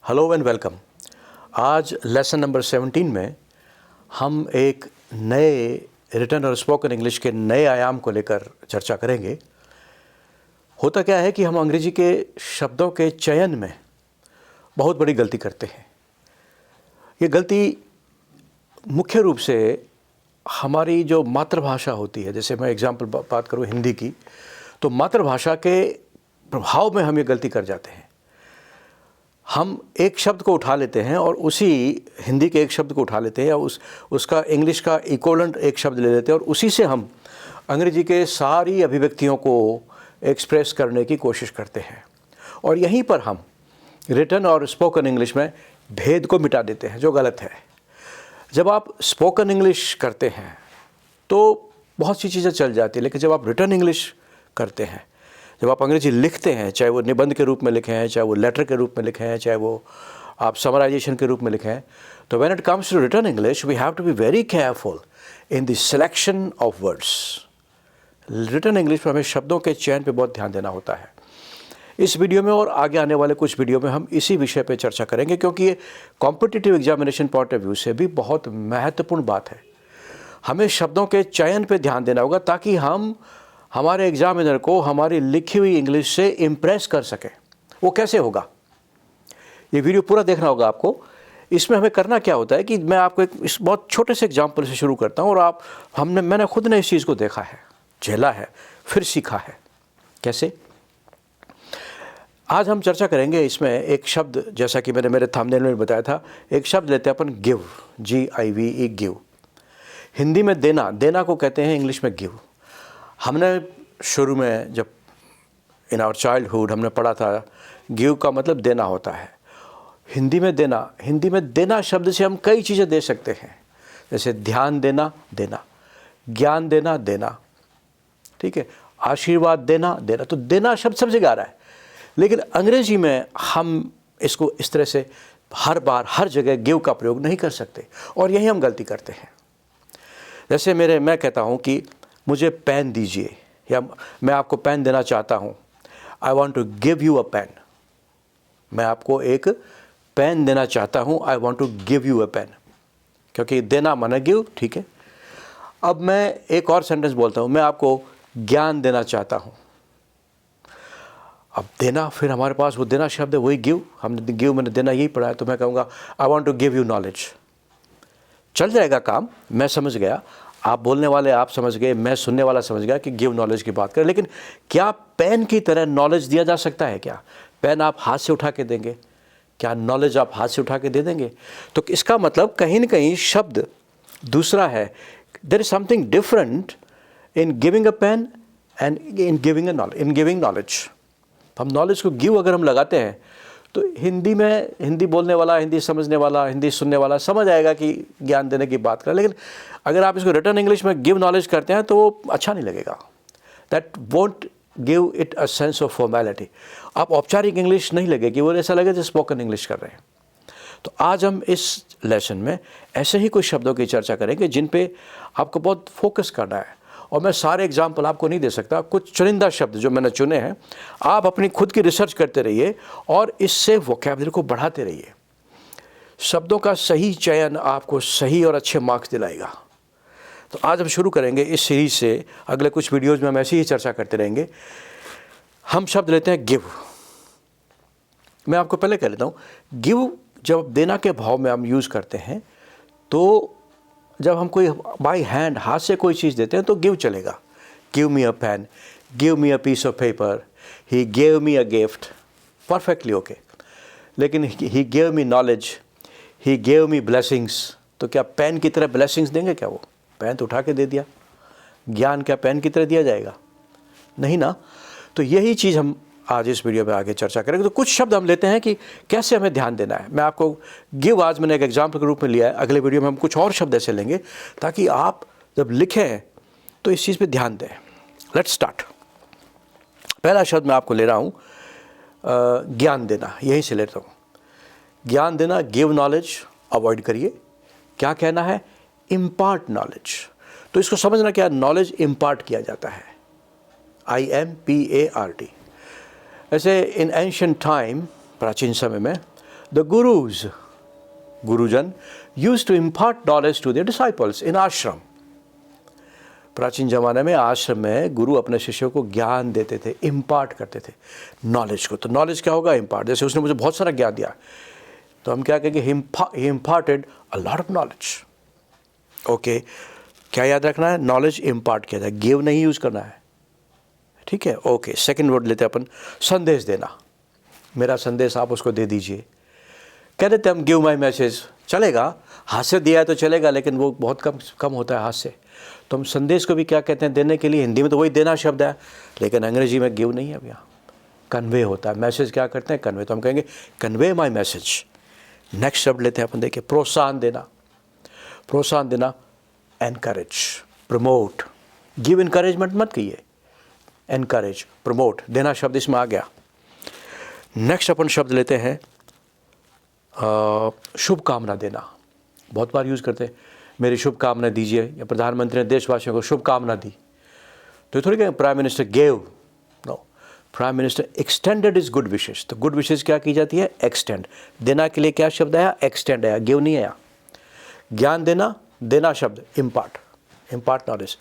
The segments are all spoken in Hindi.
Hello and welcome. आज लेसन नंबर 17 में हम एक नए रिटन और स्पोकन इंग्लिश के नए आयाम को लेकर चर्चा करेंगे। होता क्या है कि हम अंग्रेजी के शब्दों के चयन में बहुत बड़ी गलती करते हैं। ये गलती मुख्य रूप से हमारी जो मातृभाषा होती है, जैसे मैं एग्जाम्पल बात करूँ हिंदी की, तो मातृभाषा के प्रभाव में हम ये गलती कर जाते हैं। हम एक शब्द को उठा लेते हैं और उसी हिंदी के एक शब्द को उठा लेते हैं या उसका इंग्लिश का इक्विवेलेंट एक शब्द ले लेते हैं और उसी से हम अंग्रेजी के सारी अभिव्यक्तियों को एक्सप्रेस करने की कोशिश करते हैं। और यहीं पर हम रिटन और स्पोकन इंग्लिश में भेद को मिटा देते हैं, जो गलत है। जब आप स्पोकन इंग्लिश करते हैं तो बहुत सी चीज़ें चल जाती हैं, लेकिन जब आप रिटन इंग्लिश करते हैं, जब आप अंग्रेजी लिखते हैं, चाहे वो निबंध के रूप में लिखे हैं, चाहे वो लेटर के रूप में लिखे हैं, चाहे वो आप समराइजेशन के रूप में लिखे हैं, तो when it comes to written English we have to be very careful in the selection of words. Written English में हमें शब्दों के चयन पे बहुत ध्यान देना होता है। इस वीडियो में और आगे आने वाले कुछ वीडियो में हम इसी विषय पे चर्चा करेंगे, क्योंकि ये competitive examination point of view से भी बहुत महत्वपूर्ण बात है। हमें शब्दों के चयन पे ध्यान देना होगा ताकि हम हमारे एग्जामिनर को हमारी लिखी हुई इंग्लिश से इम्प्रेस कर सकें। वो कैसे होगा, ये वीडियो पूरा देखना होगा आपको। इसमें हमें करना क्या होता है कि मैं आपको एक इस बहुत छोटे से एग्जाम्पल से शुरू करता हूँ और मैंने खुद ने इस चीज़ को देखा है, झेला है, फिर सीखा है। कैसे? आज हम चर्चा करेंगे इसमें एक शब्द, जैसा कि मैंने मेरे थंबनेल में बताया था, एक शब्द लेते हैं अपन, गिव, GIVE, गिव। हिंदी में देना, देना को कहते हैं इंग्लिश में गिव। हमने शुरू में जब इन आवर चाइल्डहुड हमने पढ़ा था, गिव का मतलब देना होता है। हिंदी में देना शब्द से हम कई चीज़ें दे सकते हैं, जैसे ध्यान देना, देना, ज्ञान देना, देना, ठीक है, आशीर्वाद देना, देना। तो देना शब्द सब जगह आ रहा है, लेकिन अंग्रेजी में हम इसको इस तरह से हर बार हर जगह गिव का प्रयोग नहीं कर सकते, और यही हम गलती करते हैं। जैसे मैं कहता हूँ कि मुझे पेन दीजिए, या मैं आपको पेन देना चाहता हूँ, I want to give you a pen. मैं आपको एक पेन देना चाहता हूँ, I want to give you a pen, क्योंकि देना माना गिव, ठीक है। अब मैं एक और सेंटेंस बोलता हूँ, मैं आपको ज्ञान देना चाहता हूँ। अब देना, फिर हमारे पास वो देना शब्द है, वही गिव। हमने गिव मैंने देना यही पढ़ा है, तो मैं कहूँगा I want to give you knowledge. चल जाएगा काम, मैं समझ गया, आप बोलने वाले आप समझ गए, मैं सुनने वाला समझ गया कि गिव नॉलेज की बात करें। लेकिन क्या पेन की तरह नॉलेज दिया जा सकता है? क्या पेन आप हाथ से उठा के देंगे? क्या नॉलेज आप हाथ से उठा के दे देंगे? तो इसका मतलब कहीं ना कहीं शब्द दूसरा है। There is something different in giving a pen and in giving knowledge. हम नॉलेज को गिव अगर हम लगाते हैं तो हिंदी में हिंदी बोलने वाला, हिंदी समझने वाला, हिंदी सुनने वाला समझ आएगा कि ज्ञान देने की बात करें। लेकिन अगर आप इसको रिटर्न इंग्लिश में गिव नॉलेज करते हैं तो वो अच्छा नहीं लगेगा। That won't give it a sense of formality. आप औपचारिक इंग्लिश नहीं लगेगी, वो ऐसा लगेगा जैसे स्पोकन इंग्लिश कर रहे हैं। तो आज हम इस लेसन में ऐसे ही कुछ शब्दों की चर्चा करेंगे जिन पे आपको बहुत फोकस करना है। और मैं सारे एग्जाम्पल आपको नहीं दे सकता, कुछ चुनिंदा शब्द जो मैंने चुने हैं, आप अपनी खुद की रिसर्च करते रहिए और इससे वोकैबुलरी को बढ़ाते रहिए। शब्दों का सही चयन आपको सही और अच्छे मार्क्स दिलाएगा। तो आज हम शुरू करेंगे इस सीरीज से। अगले कुछ वीडियोज़ में हम ऐसी ही चर्चा करते रहेंगे। हम शब्द लेते हैं गिव। मैं आपको पहले कह लेता हूँ, गिव जब देना के भाव में हम यूज़ करते हैं, तो जब हम कोई बाई हैंड, हाथ से कोई चीज़ देते हैं तो गिव चलेगा। Give me a pen, give me a piece of paper, he gave me a gift, perfectly okay. लेकिन he gave me knowledge, he gave me blessings, तो क्या पेन की तरह ब्लेसिंग्स देंगे क्या? वो पेन तो उठा के दे दिया, ज्ञान क्या पेन की तरह दिया जाएगा? नहीं ना। तो यही चीज़ हम आज इस वीडियो में आगे चर्चा करेंगे। तो कुछ शब्द हम लेते हैं कि कैसे हमें ध्यान देना है। मैं आपको गिव आज मैंने एक एग्जाम्पल के रूप में लिया है, अगले वीडियो में हम कुछ और शब्द ऐसे लेंगे ताकि आप जब लिखें तो इस चीज़ पे ध्यान दें। Let's start. पहला शब्द मैं आपको ले रहा हूँ ज्ञान देना, यहीं से लेता हूँ। ज्ञान देना, गिव नॉलेज अवॉइड करिए। क्या कहना है? Impart knowledge. तो इसको समझना क्या, नॉलेज इम्पार्ट किया जाता है, IMPART। ऐसे इन एंशिएंट टाइम, प्राचीन समय में, द गुरुज, गुरुजन used to impart knowledge to their disciples in ashram. प्राचीन ज़माने में आश्रम में गुरु अपने शिष्यों को ज्ञान देते थे, इम्पार्ट करते थे नॉलेज को। तो नॉलेज क्या होगा? इम्पार्ट। जैसे उसने मुझे बहुत सारा ज्ञान दिया, तो हम क्या कहेंगे? He imparted a lot of knowledge. Okay, क्या याद रखना है? नॉलेज इम्पार्ट किया जाए, गिव नहीं यूज़ करना है, ठीक है। ओके, सेकंड वर्ड लेते हैं अपन, संदेश देना। मेरा संदेश आप उसको दे दीजिए। कह देते हम गिव माई मैसेज, चलेगा, हाथ से दिया है तो चलेगा, लेकिन वो बहुत कम होता है हाथ से। तो हम संदेश को भी क्या कहते हैं? देने के लिए। हिंदी में तो वही देना शब्द है, लेकिन अंग्रेजी में गिव नहीं है। अब यहाँ कन्वे होता है। मैसेज क्या करते हैं? कन्वे। तो हम कहेंगे कन्वे माई मैसेज। नेक्स्ट शब्द लेते हैं अपन, देखिए, प्रोत्साहन देना। प्रोत्साहन देना, एनकरेज, प्रमोट। गिव इनकरेजमेंट मत कहिए, एनकरेज, प्रमोट, देना शब्द इसमें आ गया। नेक्स्ट अपन शब्द लेते हैं शुभकामना देना। बहुत बार यूज़ करते हैं, मेरी शुभकामना दीजिए, या प्रधानमंत्री ने देशवासियों को शुभकामना दी। तो ये थोड़ी कहें prime minister gave, no, prime minister extended is good विशेष। तो गुड विशेष क्या की जाती है? एक्सटेंड। देना के लिए क्या शब्द आया? एक्सटेंड आया, गिव नहीं आया। ज्ञान देना, देना शब्द इम्पार्ट, इम्पार्ट नॉलेज,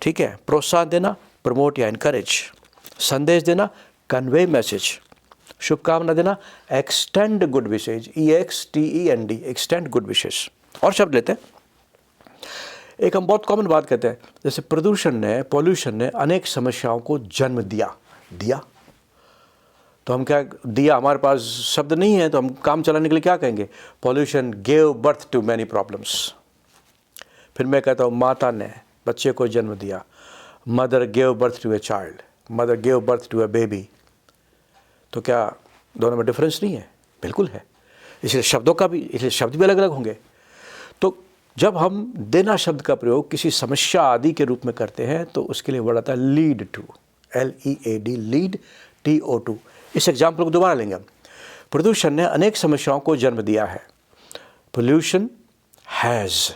ठीक है। प्रोत्साहन देना, प्रमोट या इनकरेज। संदेश देना, कन्वे मैसेज। शुभकामना देना, extend good wishes, EXTEND, extend good wishes. और शब्द लेते हैं, एक हम बहुत कॉमन बात कहते हैं, जैसे पॉल्यूशन ने अनेक समस्याओं को जन्म दिया। तो हम क्या दिया, हमारे पास शब्द नहीं है, तो हम काम चलाने के लिए क्या कहेंगे? Pollution gave birth to many problems. फिर मैं कहता हूँ माता ने बच्चे को जन्म दिया, mother gave birth to a child, mother gave birth to a baby. तो क्या दोनों में डिफरेंस नहीं है? बिल्कुल है। इसलिए शब्द भी अलग अलग होंगे। तो जब हम देना शब्द का प्रयोग किसी समस्या आदि के रूप में करते हैं, तो उसके लिए वर्ड आता है lead to, LEAD, lead, TO2। इस एग्जाम्पल को दोबारा लेंगे हम। प्रदूषण ने अनेक समस्याओं को जन्म दिया है। पोल्यूशन हैज़,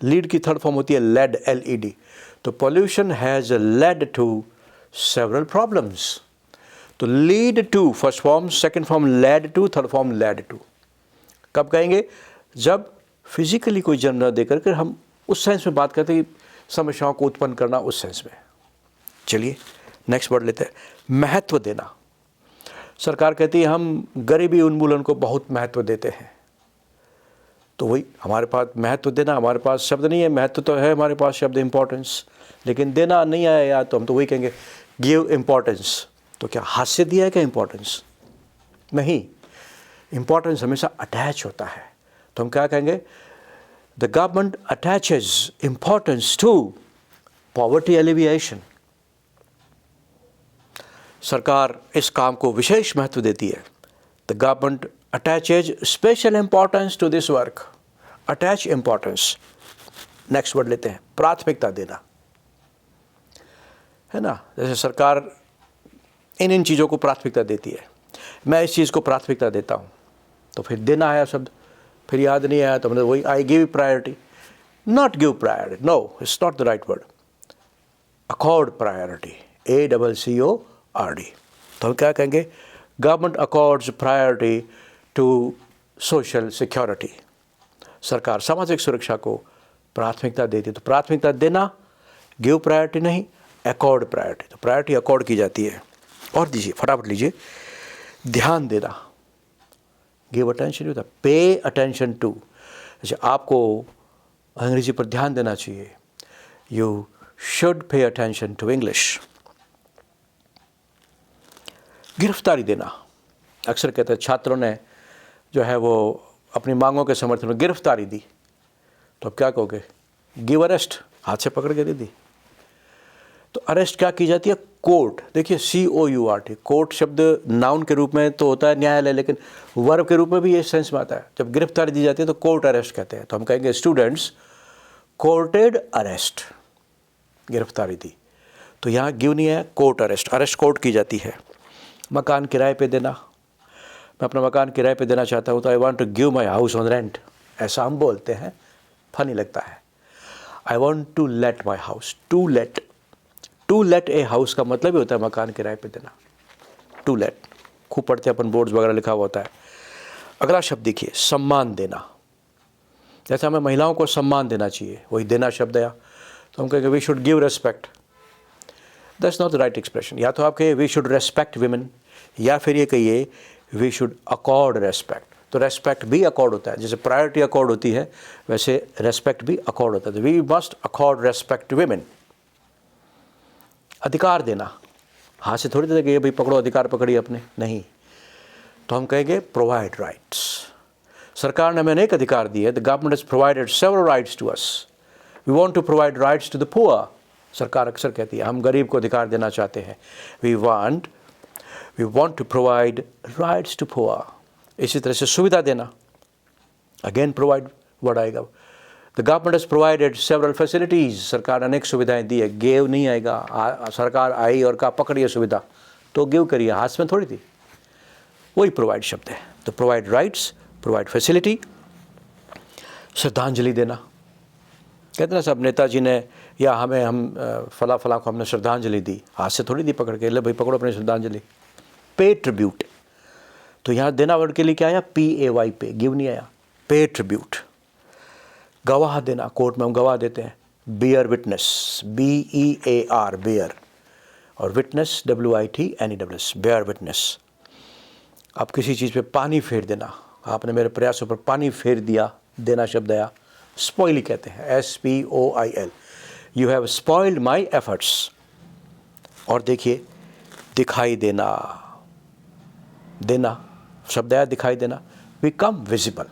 लीड की थर्ड फॉर्म होती है लेड, LED। तो pollution has led to several problems. तो lead to first form, second form led to, third form led to. कब कहेंगे? जब फिजिकली कोई जन्म न देकर के हम उस सेंस में बात करते हैं कि समस्याओं को उत्पन्न करना, उस सेंस में। चलिए नेक्स्ट वर्ड लेते हैं, महत्व देना। सरकार कहती है हम गरीबी उन्मूलन को बहुत महत्व देते हैं। तो वही हमारे पास महत्व देना, हमारे पास शब्द नहीं है। महत्व तो है हमारे पास शब्द इम्पोर्टेंस, लेकिन देना नहीं आया यार, तो हम तो वही कहेंगे गिव इम्पोर्टेंस। तो क्या हाथ से दिया है क्या इम्पोर्टेंस? नहीं, इम्पोर्टेंस हमेशा अटैच होता है। तो हम क्या कहेंगे? The government attaches importance to poverty alleviation. सरकार इस काम को विशेष महत्व देती है। The government attaches special importance to this work, attach importance. Next word लेते हैं, प्राथमिकता देना, है ना। जैसे सरकार इन चीज़ों को प्राथमिकता देती है, मैं इस चीज़ को प्राथमिकता देता हूँ। तो फिर देना आया शब्द, फिर याद नहीं आया, तो हमने वही I give priority, not give priority, no, it's not the right word. Accord priority, ACCORD। तो हम क्या कहेंगे? Government accords priority to social security. सरकार सामाजिक सुरक्षा को प्राथमिकता देती है। तो प्राथमिकता देना, गिव प्रायोरिटी नहीं, अकॉर्ड प्रायोरिटी। तो प्रायोरिटी अकॉर्ड की जाती है। और दीजिए, फटाफट लीजिए, ध्यान देना, गिव अटेंशन होता है, पे अटेंशन टू। जैसे आपको अंग्रेजी पर ध्यान देना चाहिए, you should pay attention to English. गिरफ्तारी देना, अक्सर कहते हैं छात्रों ने जो है वो अपनी मांगों के समर्थन में गिरफ्तारी दी। तो अब क्या कहोगे? गिव अरेस्ट, हाथ से पकड़ के दे दी। तो अरेस्ट क्या की जाती है? कोर्ट। देखिए COURT, कोर्ट शब्द नाउन के रूप में तो होता है न्यायालय, लेकिन वर्ब के रूप में भी ये सेंस में आता है। जब गिरफ्तारी दी जाती है तो कोर्ट अरेस्ट कहते हैं। तो हम कहेंगे स्टूडेंट्स कोर्टेड अरेस्ट, गिरफ्तारी दी। तो यहाँ गिव नहीं है, कोर्ट अरेस्ट, अरेस्ट कोर्ट की जाती है। मकान किराए पे देना, मैं अपना मकान किराए पे देना चाहता हूँ, तो I want to give my house on rent, ऐसा हम बोलते हैं, फनी लगता है। I want to let my house, to let a house का मतलब ही होता है मकान किराए पे देना। टू लेट, खूब पढ़ते हैं अपन, बोर्ड्स वगैरह लिखा हुआ होता है। अगला शब्द देखिए, सम्मान देना। जैसे हमें महिलाओं को सम्मान देना चाहिए, वही देना शब्द आया, तो हम कहेंगे we should give respect. That's not the right expression. या तो आप कहिए वी शुड रेस्पेक्ट विमेन, या फिर ये कहिए वी शुड अकॉर्ड रेस्पेक्ट। तो रेस्पेक्ट भी अकॉर्ड होता है, जैसे प्रायोरिटी अकॉर्ड होती है वैसे रेस्पेक्ट भी अकॉर्ड होता है। We must accord respect to women. अधिकार देना, हाथ से थोड़ी देर भाई पकड़ो अधिकार पकड़िए अपने, नहीं, तो हम कहेंगे प्रोवाइड राइट्स। सरकार ने हमें अनेक अधिकार दिए, the government has provided several rights to us, we want to provide rights to the poor. सरकार अक्सर कहती है हम गरीब को अधिकार देना चाहते हैं, we want to provide rights to poor. इसी तरह से सुविधा देना, अगेन प्रोवाइड वर्ड आएगा। The government has provided several facilities, सरकार ने अनेक सुविधाएं दी है, गेव नहीं आएगा, सरकार आई और कहा पकड़िए सुविधा तो गिव करिए, हाथ में थोड़ी थी, वही प्रोवाइड शब्द है। तो प्रोवाइड राइट्स, प्रोवाइड फैसिलिटी। श्रद्धांजलि देना, कहते ना सब नेताजी ने या हम फला को हमने श्रद्धांजलि दी, हाथ से थोड़ी दी पकड़ के, ले भाई पकड़ो अपनी श्रद्धांजलि। पे ट्रिब्यूट, तो यहाँ देना वर्ड के लिए क्या आया, PAY, पे, गिव नहीं आया, पे ट्रिब्यूट। गवाह देना, कोर्ट में हम गवाह देते हैं, बियर विटनेस, BEAR, बियर, और विटनेस WITNESS, बेयर विटनेस। आप किसी चीज़ पे पानी फेर देना, आपने मेरे प्रयासों पर पानी फेर दिया, देना शब्द आया। स्पॉइल ही कहते हैं, SPOIL, you have spoiled my efforts. और देखिए दिखाई देना, देना शब्द आया, दिखाई देना, बिकम विजिबल,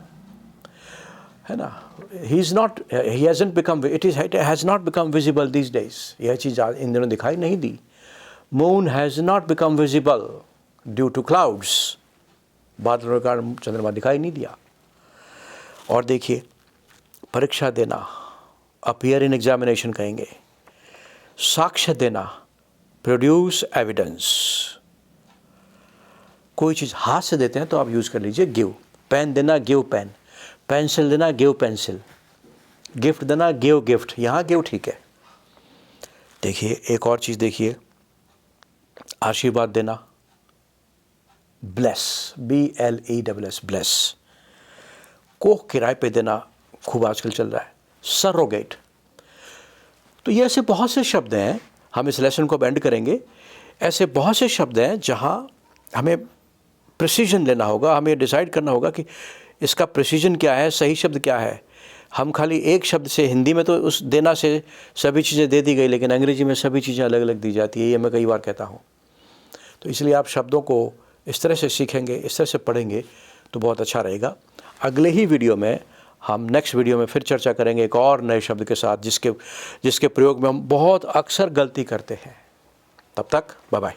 है ना। He hasn't become, it has not become visible these days, यह चीज़ इन दिनों दिखाई नहीं दी। Moon has not become visible due to clouds, बादलों के कारण चंद्रमा दिखाई नहीं दिया। और देखिए परीक्षा देना, अपीयर इन एग्जामिनेशन कहेंगे। साक्ष्य देना, प्रोड्यूस एविडेंस। कोई चीज़ हाथ से देते हैं तो आप यूज़ कर लीजिए गिव। पेन देना, गिव पेन। पेंसिल देना, गिव पेंसिल। गिफ्ट देना, गिव गिफ्ट। यहाँ गिव ठीक है। देखिए एक और चीज़ देखिए, आशीर्वाद देना, ब्लेस, BLESS, ब्लेस। कोख किराए पे देना खूब आजकल चल रहा है, सरोगेट। तो ये ऐसे बहुत से शब्द हैं, हम इस लेसन को एंड करेंगे। ऐसे बहुत से शब्द हैं जहाँ हमें प्रिसीजन लेना होगा, हमें डिसाइड करना होगा कि इसका प्रिसीजन क्या है, सही शब्द क्या है। हम खाली एक शब्द से, हिंदी में तो उस देना से सभी चीज़ें दे दी गई, लेकिन अंग्रेजी में सभी चीज़ें अलग अलग दी जाती है, ये मैं कई बार कहता हूँ। तो इसलिए आप शब्दों को इस तरह से सीखेंगे, इस तरह से पढ़ेंगे तो बहुत अच्छा रहेगा। अगले ही वीडियो में हम नेक्स्ट वीडियो में फिर चर्चा करेंगे एक और नए शब्द के साथ, जिसके प्रयोग में हम बहुत अक्सर गलती करते हैं। तब तक बाय बाय।